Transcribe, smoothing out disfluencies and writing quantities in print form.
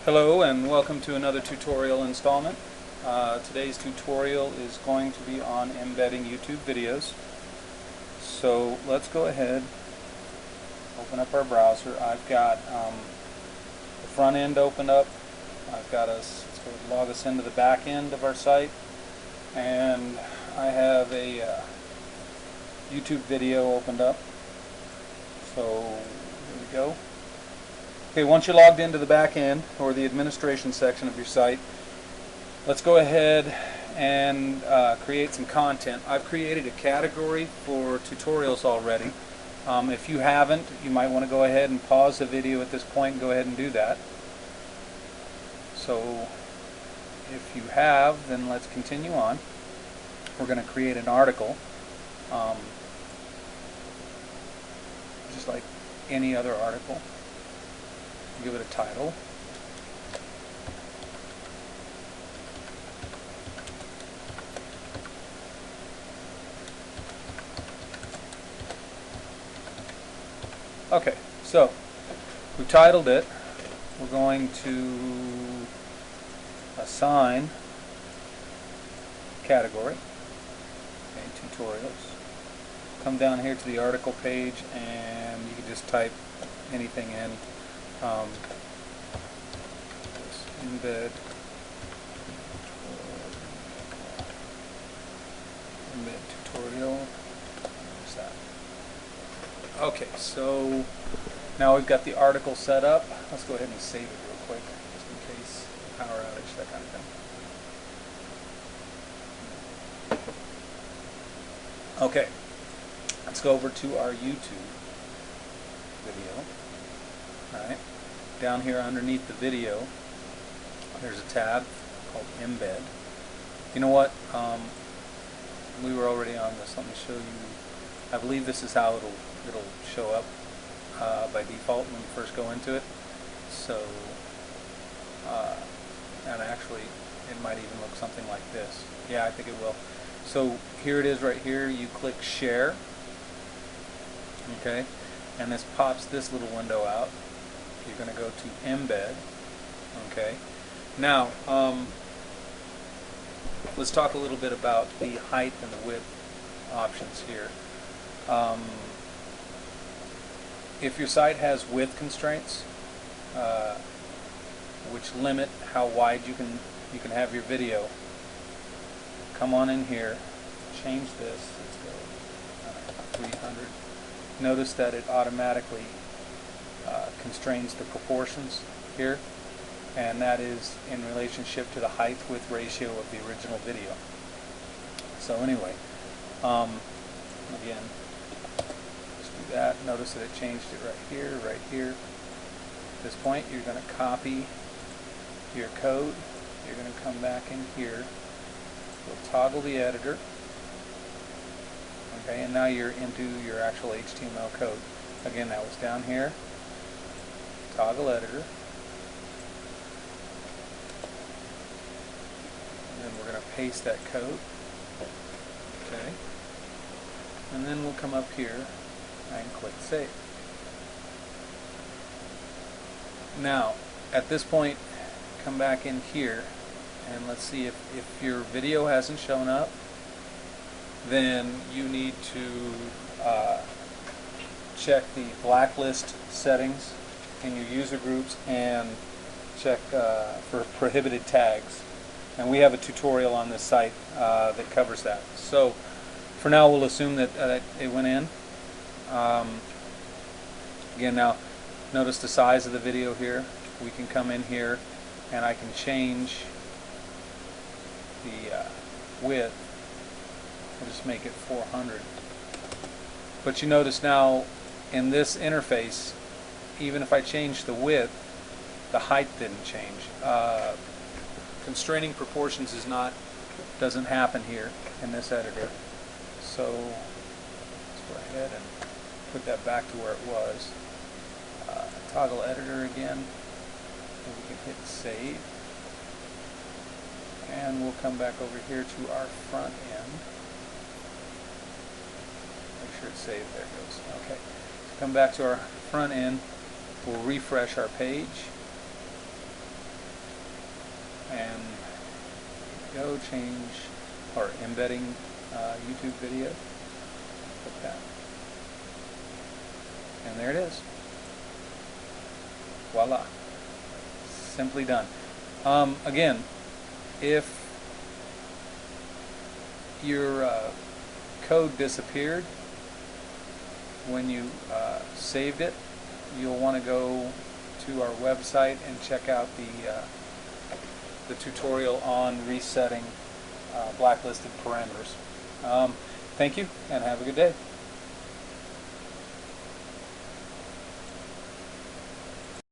Hello and welcome to another tutorial installment. Today's tutorial is going to be on embedding YouTube videos. So let's go ahead, open up our browser. I've got the front end opened up. I've got us, let's go log us into the back end of our site, and I have a YouTube video opened up. So here we go. Okay, once you're logged into the back end or the administration section of your site, let's go ahead and create some content. I've created a category for tutorials already. If you haven't, you might want to go ahead and pause the video at this point and go ahead and do that. So if you have, then let's continue on. We're going to create an article, just like any other article. Give it a title. Okay, so we titled it. We're going to assign category, okay, tutorials. Come down here to the article page and you can just type anything in. Embed tutorial. Where's that? Okay, so now we've got the article set up. Let's go ahead and save it real quick, just in case power outage, that kind of thing. Okay, let's go over to our YouTube video. Alright, down here underneath the video, there's a tab called Embed. You know what? We were already on this. Let me show you. I believe this is how it'll show up by default when you first go into it. So, and actually, it might even look something like this. Yeah, I think it will. So here it is right here. You click Share. Okay, and this pops this little window out. You're going to go to Embed. Okay. Now, let's talk a little bit about the height and the width options here. If your site has width constraints, which limit how wide you can have your video, come on in here, change this. Let's go 300. Notice that it automatically constrains the proportions here, and that is in relationship to the height width ratio of the original video. So anyway, again, just do that. Notice that it changed it right here, right here. At this point, you're going to copy your code. You're going to come back in here. We'll toggle the editor. Okay, and now you're into your actual HTML code. Again, that was down here. Toggle editor. And then we're going to paste that code. Okay. And then we'll come up here and click Save. Now, at this point, come back in here and let's see if your video hasn't shown up, then you need to check the blacklist settings in your user groups and check for prohibited tags. And we have a tutorial on this site that covers that. So for now, we'll assume that it went in. Again, now notice the size of the video here. We can come in here and I can change the width. We'll just make it 400. But you notice now in this interface, even if I change the width, the height didn't change. Constraining proportions doesn't happen here in this editor. So let's go ahead and put that back to where it was. Toggle editor again, and we can hit save. And we'll come back over here to our front end. Make sure it's saved. There it goes. Okay. So come back to our front end. We'll refresh our page. and go change, or embedding YouTube video. Click that. And there it is. Voila. Simply done. Again, if your code disappeared when you saved it, you'll want to go to our website and check out the tutorial on resetting blacklisted parameters. Thank you, and have a good day.